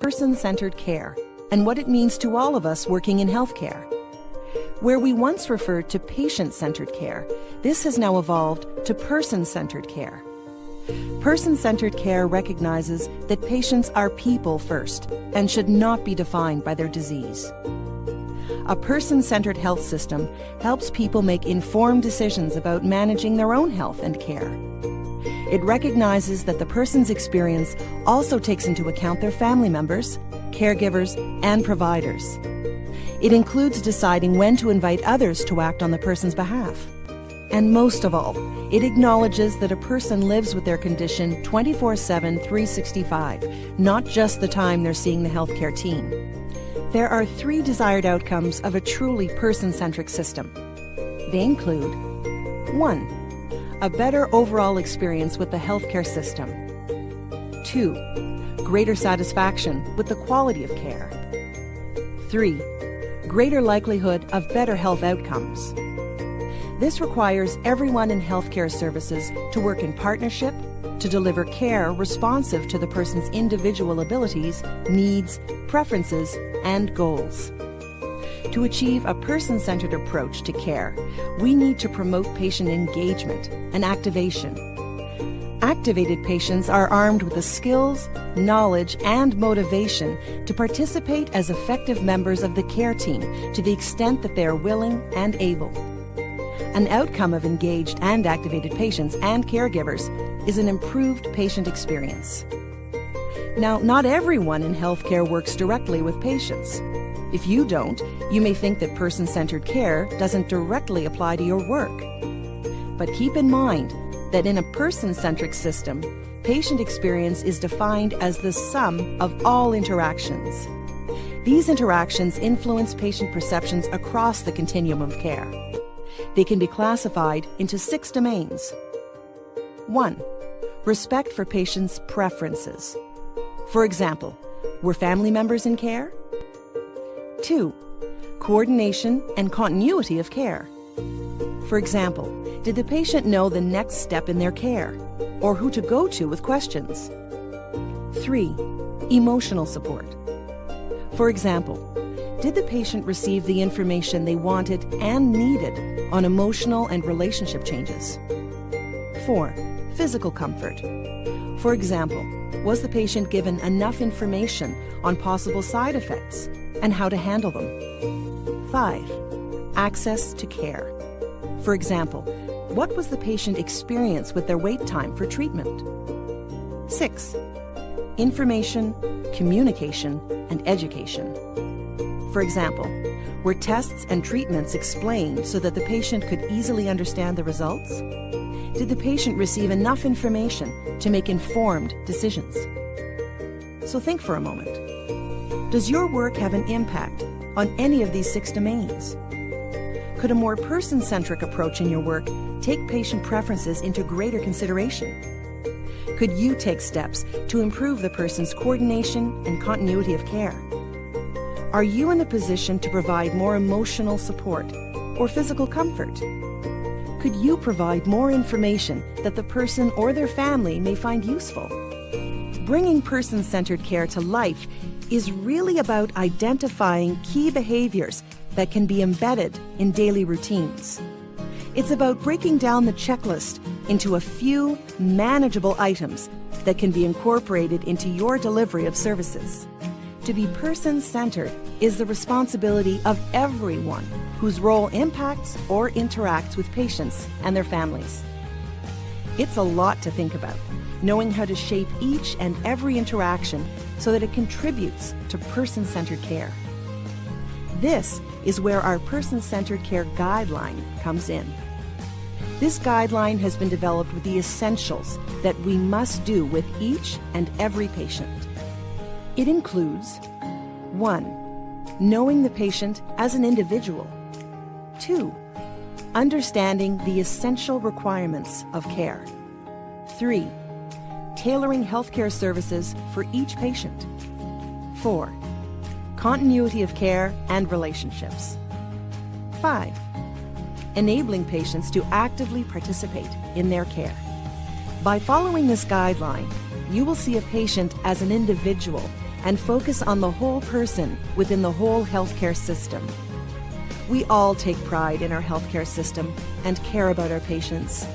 Person-centered care, and what it means to all of us working in healthcare. Where we once referred to patient-centered care, this has now evolved to person-centered care. Person-centered care recognizes that patients are people first and should not be defined by their disease. A person-centered health system helps people make informed decisions about managing their own health and care. It recognizes that the person's experience also takes into account their family members, caregivers, and providers. It includes deciding when to invite others to act on the person's behalf. And most of all, it acknowledges that a person lives with their condition 24/7, 365, not just the time they're seeing the healthcare team. There are 3 desired outcomes of a truly person-centric system. They include 1. A better overall experience with the healthcare system. 2. Greater satisfaction with the quality of care. 3. Greater likelihood of better health outcomes. This requires everyone in healthcare services to work in partnership to deliver care responsive to the person's individual abilities, needs, preferences, and goals. To achieve a person-centered approach to care, we need to promote patient engagement and activation. Activated patients are armed with the skills, knowledge, and motivation to participate as effective members of the care team to the extent that they are willing and able. An outcome of engaged and activated patients and caregivers is an improved patient experience. Now, not everyone in healthcare works directly with patients. If you don't, you may think that person-centered care doesn't directly apply to your work. But keep in mind that in a person-centric system, patient experience is defined as the sum of all interactions. These interactions influence patient perceptions across the continuum of care. They can be classified into 6 domains. 1. Respect for patients' preferences. For example, were family members in care? 2. Coordination and continuity of care. For example, did the patient know the next step in their care, or who to go to with questions? 3. Emotional support. For example, did the patient receive the information they wanted and needed on emotional and relationship changes? 4. Physical comfort. For example, was the patient given enough information on possible side effects and how to handle them? 5. Access to care. For example, what was the patient experience with their wait time for treatment? 6. Information, communication, and education. For example, were tests and treatments explained so that the patient could easily understand the results? Did the patient receive enough information to make informed decisions? So think for a moment. Does your work have an impact on any of these 6 domains? Could a more person-centric approach in your work take patient preferences into greater consideration? Could you take steps to improve the person's coordination and continuity of care? Are you in a position to provide more emotional support or physical comfort? Could you provide more information that the person or their family may find useful? Bringing person-centered care to life is really about identifying key behaviors that can be embedded in daily routines. It's about breaking down the checklist into a few manageable items that can be incorporated into your delivery of services. To be person-centered is the responsibility of everyone whose role impacts or interacts with patients and their families. It's a lot to think about, knowing how to shape each and every interaction so that it contributes to person-centered care. This is where our Person-Centered Care Guideline comes in. This guideline has been developed with the essentials that we must do with each and every patient. It includes 1. Knowing the patient as an individual. 2. Understanding the essential requirements of care. 3. Tailoring healthcare services for each patient. 4. Continuity of care and relationships. 5. enabling patients to actively participate in their care. By following this guideline, you will see a patient as an individual and focus on the whole person within the whole healthcare system. We all take pride in our healthcare system and care about our patients.